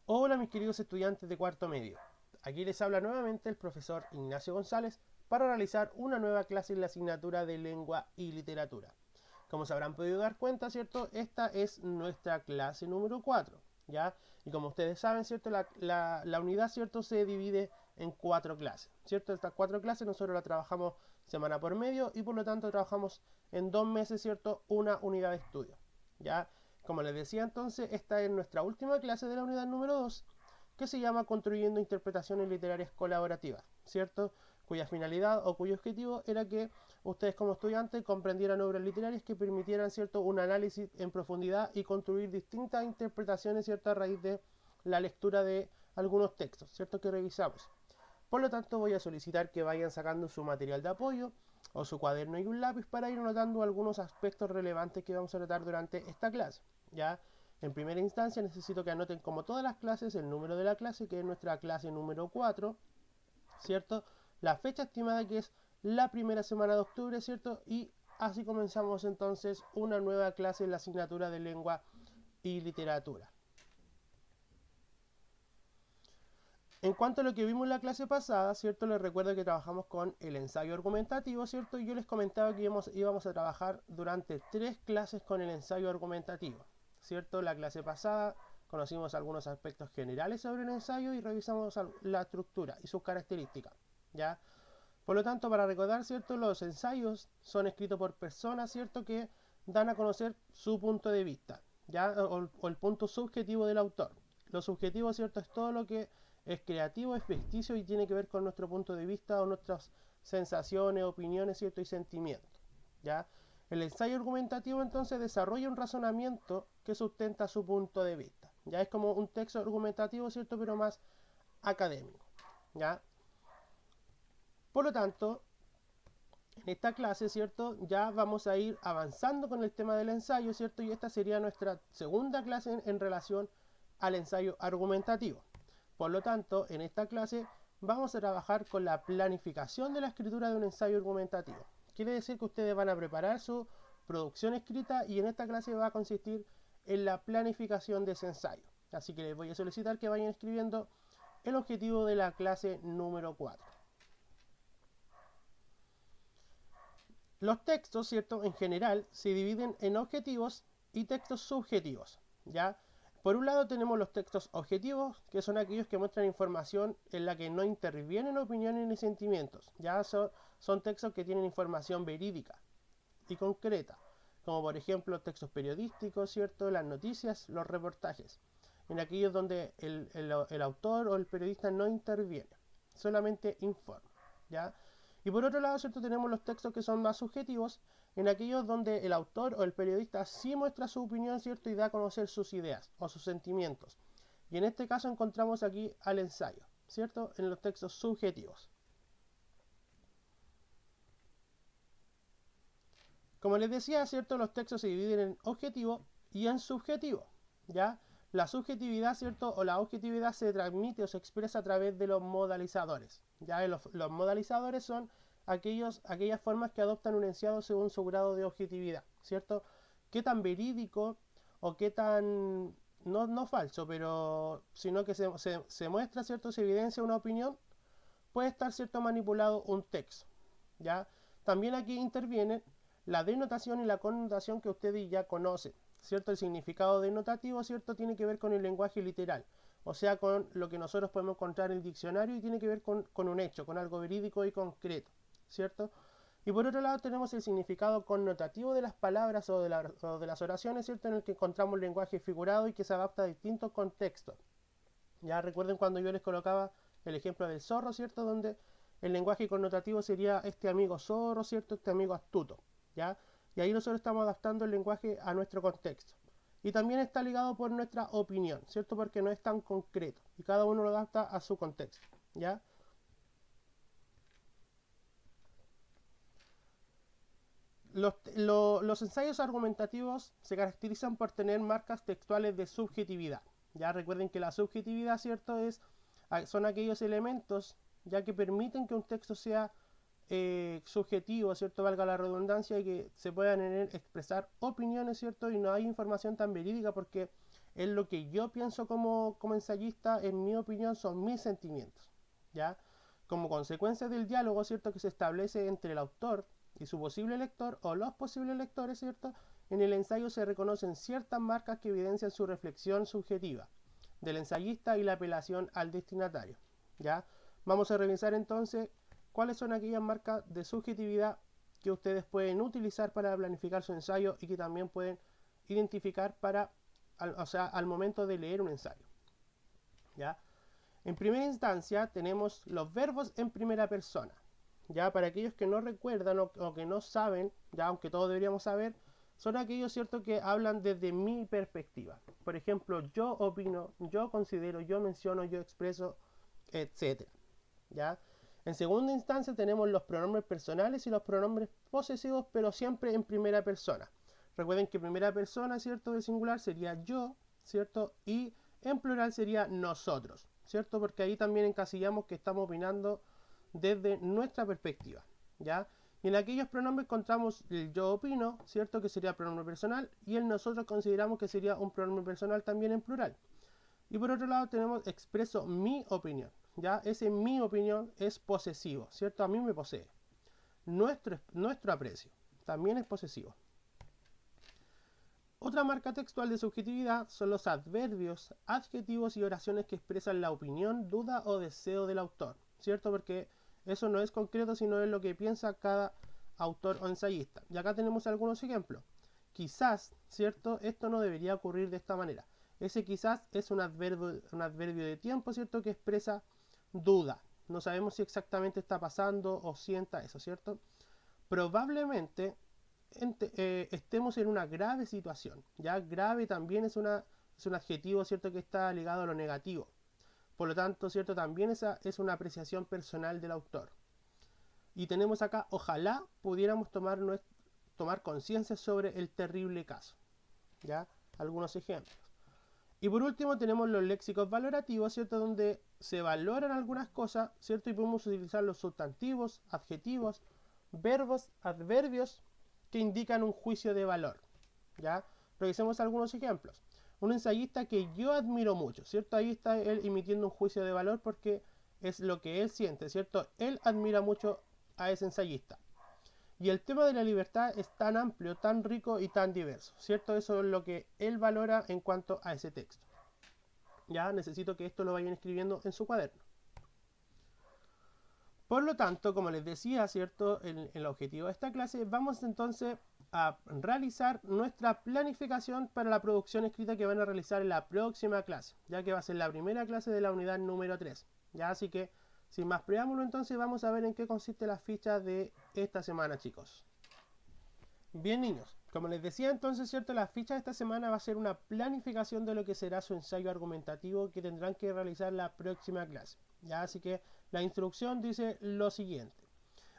Hola mis queridos estudiantes de cuarto medio. Aquí les habla nuevamente el profesor Ignacio González para realizar una nueva clase en la asignatura de lengua y literatura. Como se habrán podido dar cuenta, ¿cierto? Esta es nuestra clase número 4, ¿ya? Y como ustedes saben, ¿cierto? La unidad, ¿cierto? Se divide en 4 clases, ¿cierto? Estas 4 clases nosotros las trabajamos semana por medio y por lo tanto trabajamos en 2 meses, ¿cierto? Una unidad de estudio, ¿ya? Como les decía entonces, esta es nuestra última clase de la unidad número 2, que se llama Construyendo Interpretaciones Literarias Colaborativas, ¿cierto? Cuya finalidad o cuyo objetivo era que ustedes como estudiantes comprendieran obras literarias que permitieran, ¿cierto?, un análisis en profundidad y construir distintas interpretaciones, ¿cierto?, a raíz de la lectura de algunos textos, ¿cierto?, que revisamos. Por lo tanto, voy a solicitar que vayan sacando su material de apoyo o su cuaderno y un lápiz para ir anotando algunos aspectos relevantes que vamos a tratar durante esta clase. ¿Ya? En primera instancia necesito que anoten como todas las clases el número de la clase, que es nuestra clase número 4, ¿cierto? La fecha estimada que es la primera semana de octubre, ¿cierto? Y así comenzamos entonces una nueva clase en la asignatura de lengua y literatura. En cuanto a lo que vimos en la clase pasada, ¿cierto? Les recuerdo que trabajamos con el ensayo argumentativo, ¿cierto? Y yo les comentaba que íbamos a trabajar durante 3 clases con el ensayo argumentativo, ¿cierto? La clase pasada conocimos algunos aspectos generales sobre el ensayo y revisamos la estructura y sus características, ¿ya? Por lo tanto, para recordar, ¿cierto? Los ensayos son escritos por personas, ¿cierto? Que dan a conocer su punto de vista, ¿ya? O el punto subjetivo del autor. Lo subjetivo, ¿cierto? Es todo lo que es creativo, es ficticio y tiene que ver con nuestro punto de vista o nuestras sensaciones, opiniones, ¿cierto? Y sentimientos, ¿ya? El ensayo argumentativo entonces desarrolla un razonamiento que sustenta su punto de vista. Ya es como un texto argumentativo, ¿cierto? Pero más académico, ¿ya? Por lo tanto, en esta clase, ¿cierto? Ya vamos a ir avanzando con el tema del ensayo, ¿cierto? Y esta sería nuestra segunda clase en relación al ensayo argumentativo. Por lo tanto, en esta clase vamos a trabajar con la planificación de la escritura de un ensayo argumentativo. Quiere decir que ustedes van a preparar su producción escrita y en esta clase va a consistir en la planificación de ese ensayo. Así que les voy a solicitar que vayan escribiendo el objetivo de la clase número 4. Los textos, ¿cierto? En general se dividen en objetivos y textos subjetivos, ¿ya? Por un lado tenemos los textos objetivos, que son aquellos que muestran información en la que no intervienen opiniones ni sentimientos, ya son textos que tienen información verídica y concreta, como por ejemplo textos periodísticos, ¿cierto? Las noticias, los reportajes, en aquellos donde el autor o el periodista no interviene, solamente informa, ¿ya? Y por otro lado, ¿cierto? Tenemos los textos que son más subjetivos, en aquellos donde el autor o el periodista sí muestra su opinión, ¿cierto? Y da a conocer sus ideas o sus sentimientos. Y en este caso encontramos aquí al ensayo, ¿cierto? En los textos subjetivos. Como les decía, ¿cierto? Los textos se dividen en objetivo y en subjetivo, ¿ya? La subjetividad, ¿cierto? O la objetividad se transmite o se expresa a través de los modalizadores, ¿ya? Los modalizadores son aquellas formas que adoptan un enunciado según su grado de objetividad, ¿cierto? Qué tan verídico o qué tan, no falso, pero sino que se muestra, ¿cierto? Se evidencia una opinión, puede estar, ¿cierto? Manipulado un texto, ¿ya? También aquí interviene la denotación y la connotación que ustedes ya conocen, ¿cierto? El significado denotativo, ¿cierto? Tiene que ver con el lenguaje literal, o sea, con lo que nosotros podemos encontrar en el diccionario y tiene que ver con un hecho, con algo verídico y concreto, ¿cierto? Y por otro lado tenemos el significado connotativo de las palabras o de las oraciones, ¿cierto? En el que encontramos lenguaje figurado y que se adapta a distintos contextos. Ya recuerden cuando yo les colocaba el ejemplo del zorro, ¿cierto? Donde el lenguaje connotativo sería este amigo zorro, ¿cierto? Este amigo astuto, ¿ya? Y ahí nosotros estamos adaptando el lenguaje a nuestro contexto. Y también está ligado por nuestra opinión, ¿cierto? Porque no es tan concreto y cada uno lo adapta a su contexto, ¿ya? Los ensayos argumentativos se caracterizan por tener marcas textuales de subjetividad. Ya recuerden que la subjetividad, ¿cierto? Son aquellos elementos ya que permiten que un texto sea subjetivo, ¿cierto? Valga la redundancia y que se puedan en él expresar opiniones, ¿cierto? Y no hay información tan verídica porque es lo que yo pienso como ensayista, en mi opinión, son mis sentimientos, ¿ya? Como consecuencia del diálogo, ¿cierto?, que se establece entre el autor y su posible lector o los posibles lectores, ¿cierto?, en el ensayo se reconocen ciertas marcas que evidencian su reflexión subjetiva del ensayista y la apelación al destinatario, ¿ya? Vamos a revisar entonces cuáles son aquellas marcas de subjetividad que ustedes pueden utilizar para planificar su ensayo y que también pueden identificar al momento de leer un ensayo, ¿ya? En primera instancia tenemos los verbos en primera persona, ¿ya? Para aquellos que no recuerdan o que no saben, ya aunque todos deberíamos saber, son aquellos, ¿cierto?, que hablan desde mi perspectiva. Por ejemplo, yo opino, yo considero, yo menciono, yo expreso, etc. ¿Ya? En segunda instancia tenemos los pronombres personales y los pronombres posesivos, pero siempre en primera persona. Recuerden que primera persona, ¿cierto?, de singular sería yo, ¿cierto? Y en plural sería nosotros, ¿cierto? Porque ahí también encasillamos que estamos opinando desde nuestra perspectiva, ¿ya? Y en aquellos pronombres encontramos el yo opino, ¿cierto?, que sería pronombre personal, y el nosotros consideramos que sería un pronombre personal también en plural. Y por otro lado tenemos expreso mi opinión, ¿ya? Ese mi opinión es posesivo, ¿cierto? A mí me posee. Nuestro aprecio también es posesivo. Otra marca textual de subjetividad son los adverbios, adjetivos y oraciones que expresan la opinión, duda o deseo del autor, ¿cierto? Porque eso no es concreto, sino es lo que piensa cada autor o ensayista. Y acá tenemos algunos ejemplos. Quizás, ¿cierto? Esto no debería ocurrir de esta manera. Ese quizás es un adverbio de tiempo, ¿cierto?, que expresa duda. No sabemos si exactamente está pasando o sienta eso, ¿cierto? Probablemente estemos en una grave situación. Ya grave también es un adjetivo, ¿cierto?, que está ligado a lo negativo. Por lo tanto, ¿cierto?, también esa es una apreciación personal del autor. Y tenemos acá, ojalá pudiéramos tomar conciencia sobre el terrible caso. ¿Ya? Algunos ejemplos. Y por último tenemos los léxicos valorativos, ¿cierto?, donde se valoran algunas cosas, ¿cierto?, y podemos utilizar los sustantivos, adjetivos, verbos, adverbios que indican un juicio de valor, ¿ya? Revisemos algunos ejemplos. Un ensayista que yo admiro mucho, ¿cierto? Ahí está él emitiendo un juicio de valor porque es lo que él siente, ¿cierto? Él admira mucho a ese ensayista. Y el tema de la libertad es tan amplio, tan rico y tan diverso, ¿cierto? Eso es lo que él valora en cuanto a ese texto. Ya necesito que esto lo vayan escribiendo en su cuaderno. Por lo tanto, como les decía, ¿cierto?, el objetivo de esta clase, vamos entonces a realizar nuestra planificación para la producción escrita que van a realizar en la próxima clase, ya que va a ser la primera clase de la unidad número 3. Ya, así que sin más preámbulo, entonces vamos a ver en qué consiste la ficha de esta semana, chicos. Bien, niños, como les decía entonces, ¿cierto?, la ficha de esta semana va a ser una planificación de lo que será su ensayo argumentativo que tendrán que realizar la próxima clase. Ya, así que la instrucción dice lo siguiente.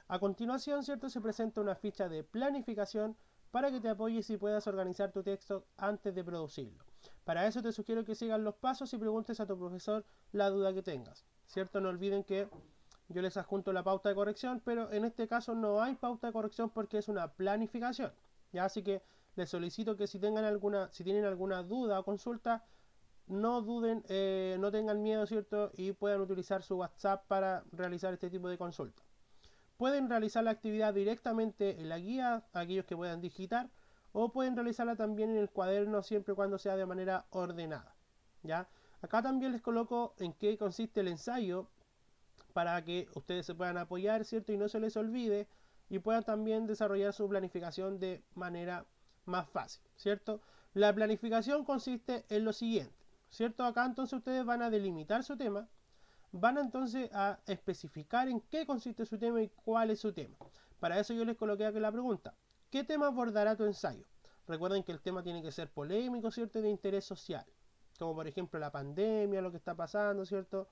A continuación, ¿cierto?, se presenta una ficha de planificación para que te apoyes y puedas organizar tu texto antes de producirlo. Para eso te sugiero que sigas los pasos y preguntes a tu profesor la duda que tengas, ¿cierto? No olviden que yo les adjunto la pauta de corrección, pero en este caso no hay pauta de corrección porque es una planificación, ¿ya? Así que les solicito que si tienen alguna duda o consulta, no duden, no tengan miedo, ¿cierto? Y puedan utilizar su WhatsApp para realizar este tipo de consulta. Pueden realizar la actividad directamente en la guía, aquellos que puedan digitar, o pueden realizarla también en el cuaderno siempre y cuando sea de manera ordenada, ¿ya? Acá también les coloco en qué consiste el ensayo para que ustedes se puedan apoyar, ¿cierto? Y no se les olvide y puedan también desarrollar su planificación de manera más fácil, ¿cierto? La planificación consiste en lo siguiente, ¿cierto? Acá entonces ustedes van a delimitar su tema, van entonces a especificar en qué consiste su tema y cuál es su tema. Para eso yo les coloqué aquí la pregunta, ¿qué tema abordará tu ensayo? Recuerden que el tema tiene que ser polémico, ¿cierto? Y de interés social, como por ejemplo la pandemia, lo que está pasando, ¿cierto?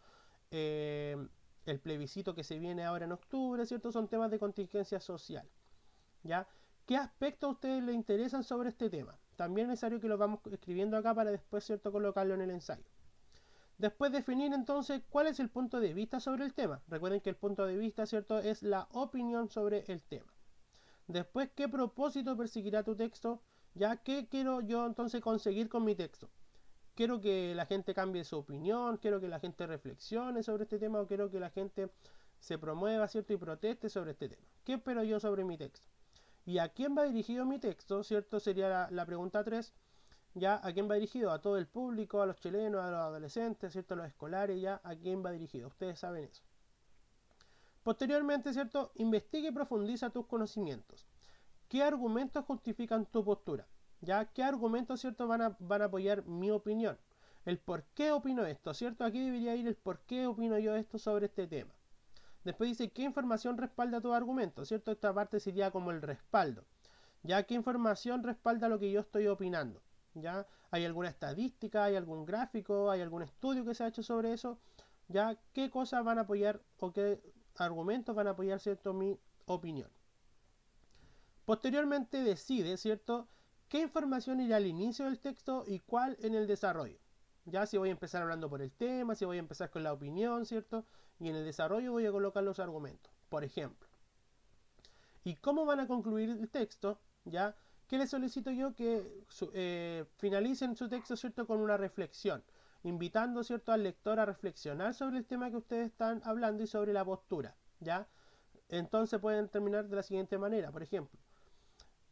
El plebiscito que se viene ahora en octubre, ¿cierto? Son temas de contingencia social, ¿ya? ¿Qué aspectos a ustedes les interesan sobre este tema? También es necesario que lo vamos escribiendo acá para después, ¿cierto?, colocarlo en el ensayo. Después definir entonces cuál es el punto de vista sobre el tema. Recuerden que el punto de vista, ¿cierto?, es la opinión sobre el tema. Después, ¿qué propósito perseguirá tu texto? ¿Ya? ¿Qué quiero yo entonces conseguir con mi texto? quiero que la gente cambie su opinión, quiero que la gente reflexione sobre este tema o quiero que la gente se promueva, ¿cierto? Y proteste sobre este tema. ¿Qué espero yo sobre mi texto? ¿Y a quién va dirigido mi texto? ¿Cierto? Sería la pregunta 3. ¿Ya? ¿A quién va dirigido? A todo el público, a los chilenos, a los adolescentes, ¿cierto? A los escolares, ¿ya? ¿A quién va dirigido? Ustedes saben eso. Posteriormente, ¿cierto? Investiga y profundiza tus conocimientos. ¿Qué argumentos justifican tu postura? ¿Ya? ¿Qué argumentos, ¿cierto? van a apoyar mi opinión? El por qué opino esto, ¿cierto? Aquí debería ir el por qué opino yo esto sobre este tema. Después dice, ¿qué información respalda tu argumento? ¿Cierto? Esta parte sería como el respaldo. ¿Ya? ¿Qué información respalda lo que yo estoy opinando? ¿Ya? ¿Hay alguna estadística? ¿Hay algún gráfico? ¿Hay algún estudio que se ha hecho sobre eso? ¿Ya? ¿Qué cosas van a apoyar o qué argumentos van a apoyar, ¿cierto? Mi opinión. Posteriormente decide, ¿cierto? ¿Qué información irá al inicio del texto y cuál en el desarrollo? Ya si voy a empezar hablando por el tema, si voy a empezar con la opinión, ¿cierto? Y en el desarrollo voy a colocar los argumentos, por ejemplo. ¿Y cómo van a concluir el texto? ¿Ya? ¿Qué les solicito yo? Que finalicen su texto, ¿cierto? Con una reflexión, invitando, ¿cierto? Al lector a reflexionar sobre el tema que ustedes están hablando y sobre la postura, ¿ya? Entonces pueden terminar de la siguiente manera, por ejemplo.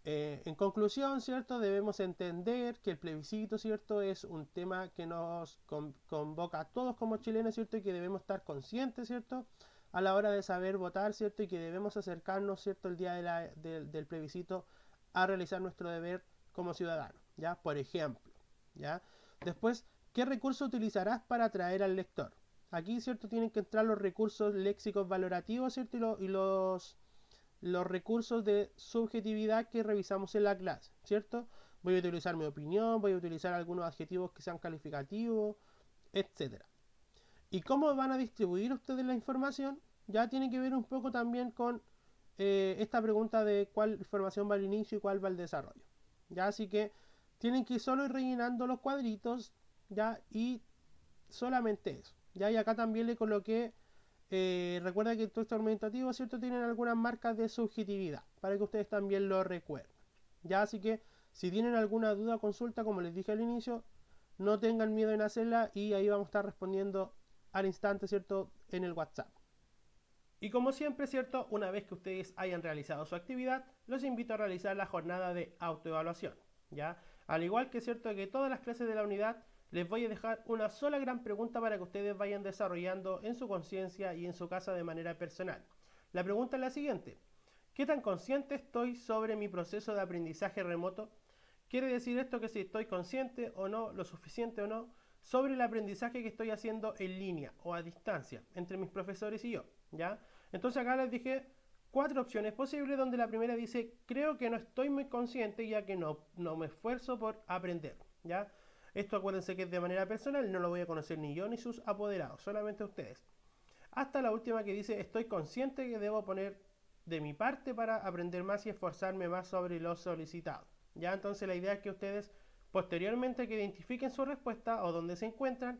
En conclusión, ¿cierto? Debemos entender que el plebiscito, ¿cierto? Es un tema que nos convoca a todos como chilenos, ¿cierto? Y que debemos estar conscientes, ¿cierto? A la hora de saber votar, ¿cierto? Y que debemos acercarnos, ¿cierto? El día del plebiscito a realizar nuestro deber como ciudadanos, ¿ya? Por ejemplo, ¿ya? Después, ¿qué recurso utilizarás para atraer al lector? Aquí, ¿cierto? Tienen que entrar los recursos léxicos valorativos, ¿cierto? Y los recursos de subjetividad que revisamos en la clase, ¿cierto? Voy a utilizar mi opinión, voy a utilizar algunos adjetivos que sean calificativos, etc. ¿Y cómo van a distribuir ustedes la información? Ya tiene que ver un poco también con esta pregunta de cuál información va al inicio y cuál va al desarrollo. Ya, así que tienen que solo ir rellenando los cuadritos, ya, y solamente eso. Ya, y acá también le coloqué recuerda que el texto argumentativo, ¿cierto? Tienen algunas marcas de subjetividad, para que ustedes también lo recuerden. Ya, así que si tienen alguna duda o consulta, como les dije al inicio, no tengan miedo en hacerla y ahí vamos a estar respondiendo al instante, ¿cierto? En el WhatsApp. Y como siempre, ¿cierto? Una vez que ustedes hayan realizado su actividad, los invito a realizar la jornada de autoevaluación, ¿ya? Al igual que, ¿cierto? Que todas las clases de la unidad, les voy a dejar una sola gran pregunta para que ustedes vayan desarrollando en su conciencia y en su casa de manera personal. La pregunta es la siguiente. ¿Qué tan consciente estoy sobre mi proceso de aprendizaje remoto? Quiere decir esto que si estoy consciente o no, lo suficiente o no, sobre el aprendizaje que estoy haciendo en línea o a distancia entre mis profesores y yo, ¿ya? Entonces acá les dije 4 opciones posibles, donde la primera dice, creo que no estoy muy consciente ya que no me esfuerzo por aprender, ¿ya? Esto acuérdense que es de manera personal, no lo voy a conocer ni yo ni sus apoderados, solamente ustedes. Hasta la última que dice, estoy consciente que debo poner de mi parte para aprender más y esforzarme más sobre lo solicitado. Ya, entonces la idea es que ustedes posteriormente que identifiquen su respuesta o donde se encuentran,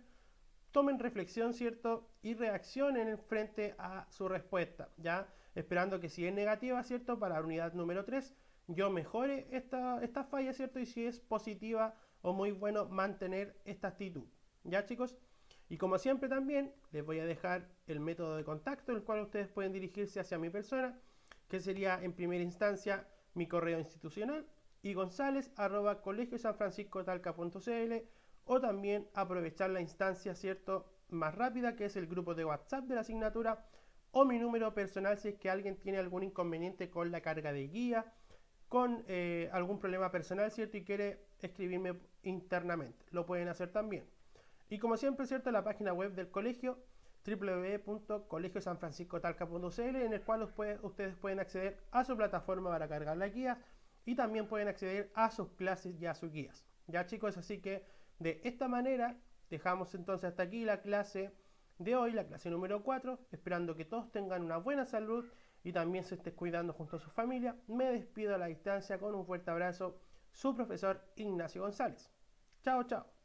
tomen reflexión, ¿cierto? Y reaccionen frente a su respuesta, ¿ya? Esperando que si es negativa, ¿cierto? Para la unidad número 3, yo mejore esta falla, ¿cierto? Y si es positiva o muy bueno, mantener esta actitud, ¿ya, chicos? Y como siempre también, les voy a dejar el método de contacto, en el cual ustedes pueden dirigirse hacia mi persona, que sería en primera instancia mi correo institucional, y gonzález@colegiosanfranciscotalca.cl, o también aprovechar la instancia, ¿cierto?, más rápida, que es el grupo de WhatsApp de la asignatura, o mi número personal si es que alguien tiene algún inconveniente con la carga de guía, con algún problema personal, ¿cierto?, y quiere escribirme internamente. Lo pueden hacer también. Y como siempre, ¿cierto?, la página web del colegio, www.colegiosanfranciscotalca.cl, en el cual ustedes pueden acceder a su plataforma para cargar la guía y también pueden acceder a sus clases y a sus guías. Ya, chicos, así que de esta manera dejamos entonces hasta aquí la clase de hoy, la clase número 4, esperando que todos tengan una buena salud y también se estén cuidando junto a su familia. Me despido a la distancia con un fuerte abrazo, su profesor Ignacio González. Chao, chao.